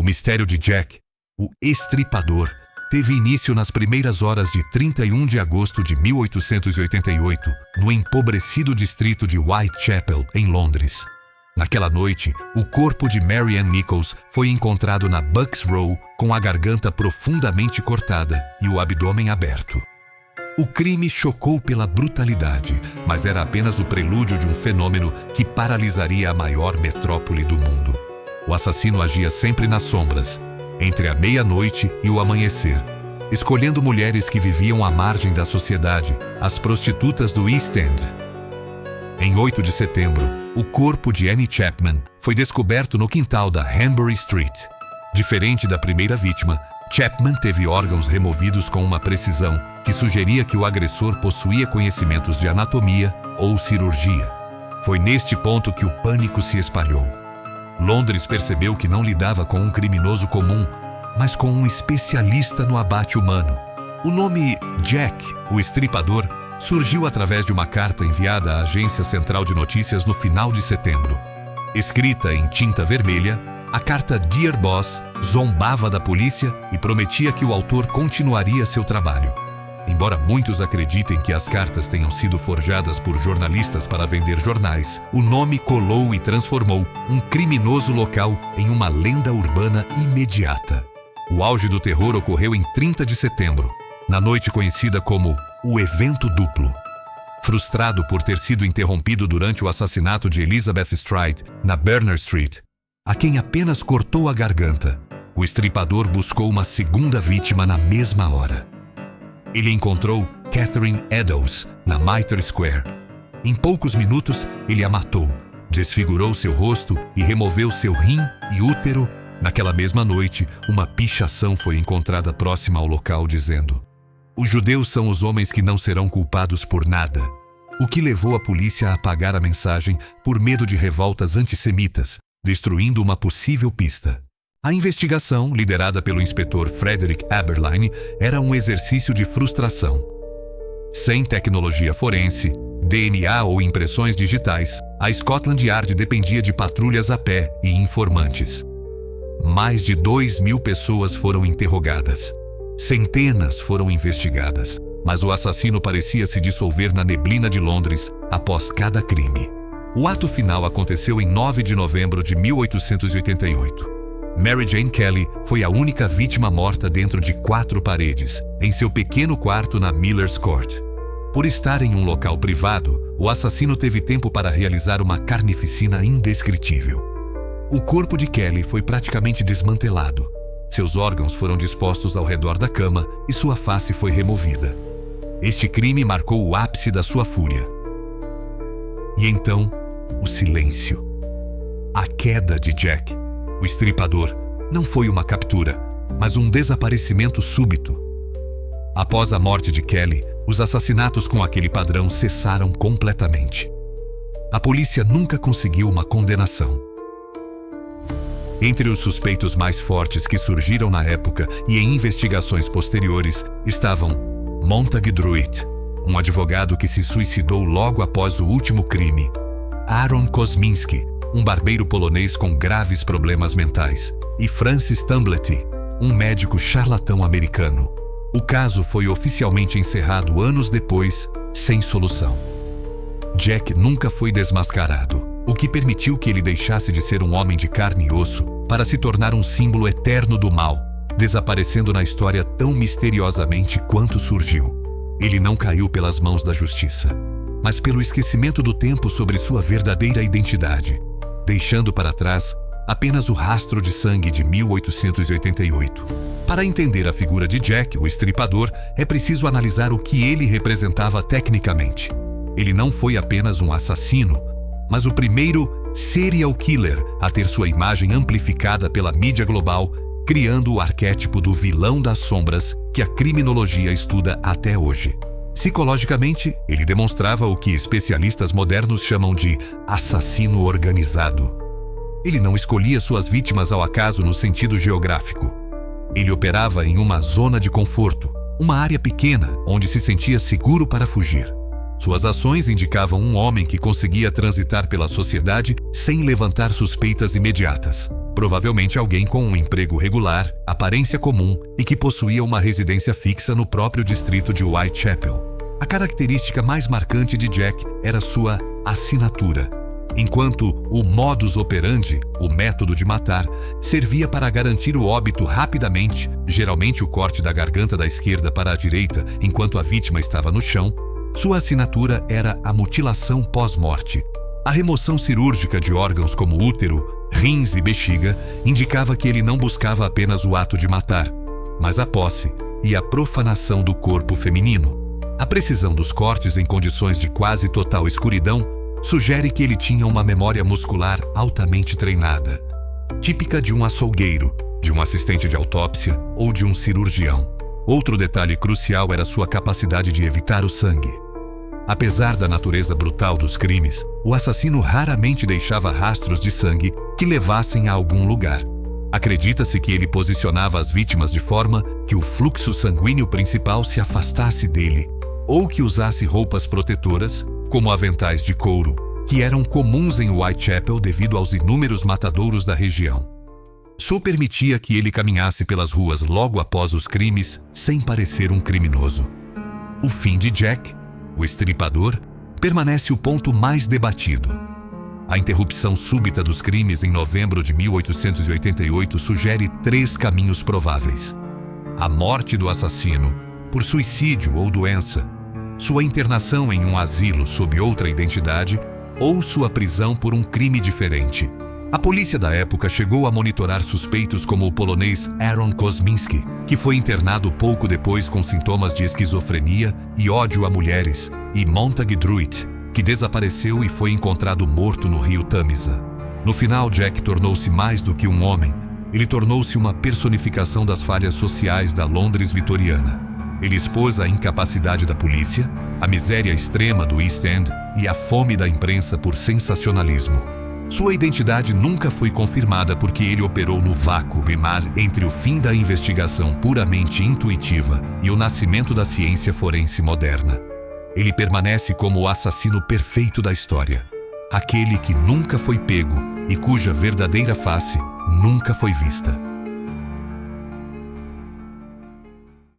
mistério de Jack, o Estripador, teve início nas primeiras horas de 31 de agosto de 1888, no empobrecido distrito de Whitechapel, em Londres. Naquela noite, o corpo de Mary Ann Nichols foi encontrado na Bucks Row com a garganta profundamente cortada e o abdômen aberto. O crime chocou pela brutalidade, mas era apenas o prelúdio de um fenômeno que paralisaria a maior metrópole do mundo. O assassino agia sempre nas sombras, entre a meia-noite e o amanhecer, escolhendo mulheres que viviam à margem da sociedade, as prostitutas do East End. Em 8 de setembro, o corpo de Annie Chapman foi descoberto no quintal da Hanbury Street. Diferente da primeira vítima, Chapman teve órgãos removidos com uma precisão que sugeria que o agressor possuía conhecimentos de anatomia ou cirurgia. Foi neste ponto que o pânico se espalhou. Londres percebeu que não lidava com um criminoso comum, mas com um especialista no abate humano. O nome Jack, o Estripador, surgiu através de uma carta enviada à Agência Central de Notícias no final de setembro. Escrita em tinta vermelha, a carta Dear Boss zombava da polícia e prometia que o autor continuaria seu trabalho. Embora muitos acreditem que as cartas tenham sido forjadas por jornalistas para vender jornais, o nome colou e transformou um criminoso local em uma lenda urbana imediata. O auge do terror ocorreu em 30 de setembro, na noite conhecida como o Evento Duplo. Frustrado por ter sido interrompido durante o assassinato de Elizabeth Stride na Berners Street, a quem apenas cortou a garganta, o estripador buscou uma segunda vítima na mesma hora. Ele encontrou Catherine Eddowes na Mitre Square. Em poucos minutos, ele a matou, desfigurou seu rosto e removeu seu rim e útero. Naquela mesma noite, uma pichação foi encontrada próxima ao local dizendo: "Os judeus são os homens que não serão culpados por nada", o que levou a polícia a apagar a mensagem por medo de revoltas antissemitas, destruindo uma possível pista. A investigação, liderada pelo inspetor Frederick Eberlein, era um exercício de frustração. Sem tecnologia forense, DNA ou impressões digitais, a Scotland Yard dependia de patrulhas a pé e informantes. Mais de 2.000 pessoas foram interrogadas. Centenas foram investigadas, mas o assassino parecia se dissolver na neblina de Londres após cada crime. O ato final aconteceu em 9 de novembro de 1888. Mary Jane Kelly foi a única vítima morta dentro de 4 paredes, em seu pequeno quarto na Miller's Court. Por estar em um local privado, o assassino teve tempo para realizar uma carnificina indescritível. O corpo de Kelly foi praticamente desmantelado. Seus órgãos foram dispostos ao redor da cama e sua face foi removida. Este crime marcou o ápice da sua fúria. E então, o silêncio. A queda de Jack, o estripador, não foi uma captura, mas um desaparecimento súbito. Após a morte de Kelly, os assassinatos com aquele padrão cessaram completamente. A polícia nunca conseguiu uma condenação. Entre os suspeitos mais fortes que surgiram na época e em investigações posteriores estavam Montague Druitt, um advogado que se suicidou logo após o último crime, Aaron Kosminski, um barbeiro polonês com graves problemas mentais, e Francis Tumblety, um médico charlatão americano. O caso foi oficialmente encerrado anos depois, sem solução. Jack nunca foi desmascarado, o que permitiu que ele deixasse de ser um homem de carne e osso para se tornar um símbolo eterno do mal, desaparecendo na história tão misteriosamente quanto surgiu. Ele não caiu pelas mãos da justiça, mas pelo esquecimento do tempo sobre sua verdadeira identidade, deixando para trás apenas o rastro de sangue de 1888. Para entender a figura de Jack, o estripador, é preciso analisar o que ele representava tecnicamente. Ele não foi apenas um assassino, mas o primeiro serial killer a ter sua imagem amplificada pela mídia global, criando o arquétipo do vilão das sombras que a criminologia estuda até hoje. Psicologicamente, ele demonstrava o que especialistas modernos chamam de assassino organizado. Ele não escolhia suas vítimas ao acaso no sentido geográfico. Ele operava em uma zona de conforto, uma área pequena onde se sentia seguro para fugir. Suas ações indicavam um homem que conseguia transitar pela sociedade sem levantar suspeitas imediatas. Provavelmente alguém com um emprego regular, aparência comum e que possuía uma residência fixa no próprio distrito de Whitechapel. A característica mais marcante de Jack era sua assinatura, enquanto o modus operandi, o método de matar, servia para garantir o óbito rapidamente, geralmente o corte da garganta da esquerda para a direita enquanto a vítima estava no chão. Sua assinatura era a mutilação pós-morte. A remoção cirúrgica de órgãos como útero, rins e bexiga indicava que ele não buscava apenas o ato de matar, mas a posse e a profanação do corpo feminino. A precisão dos cortes em condições de quase total escuridão sugere que ele tinha uma memória muscular altamente treinada, típica de um açougueiro, de um assistente de autópsia ou de um cirurgião. Outro detalhe crucial era sua capacidade de evitar o sangue. Apesar da natureza brutal dos crimes, o assassino raramente deixava rastros de sangue que levassem a algum lugar. Acredita-se que ele posicionava as vítimas de forma que o fluxo sanguíneo principal se afastasse dele, ou que usasse roupas protetoras, como aventais de couro, que eram comuns em Whitechapel devido aos inúmeros matadouros da região. Só permitia que ele caminhasse pelas ruas logo após os crimes, sem parecer um criminoso. O fim de Jack, o estripador, permanece o ponto mais debatido. A interrupção súbita dos crimes em novembro de 1888 sugere 3 caminhos prováveis: a morte do assassino, por suicídio ou doença, sua internação em um asilo sob outra identidade ou sua prisão por um crime diferente. A polícia da época chegou a monitorar suspeitos como o polonês Aaron Kosminski, que foi internado pouco depois com sintomas de esquizofrenia e ódio a mulheres, e Montague Druitt, que desapareceu e foi encontrado morto no rio Tamisa. No final, Jack tornou-se mais do que um homem. Ele tornou-se uma personificação das falhas sociais da Londres vitoriana. Ele expôs a incapacidade da polícia, a miséria extrema do East End e a fome da imprensa por sensacionalismo. Sua identidade nunca foi confirmada porque ele operou no vácuo entre o fim da investigação puramente intuitiva e o nascimento da ciência forense moderna. Ele permanece como o assassino perfeito da história, aquele que nunca foi pego e cuja verdadeira face nunca foi vista.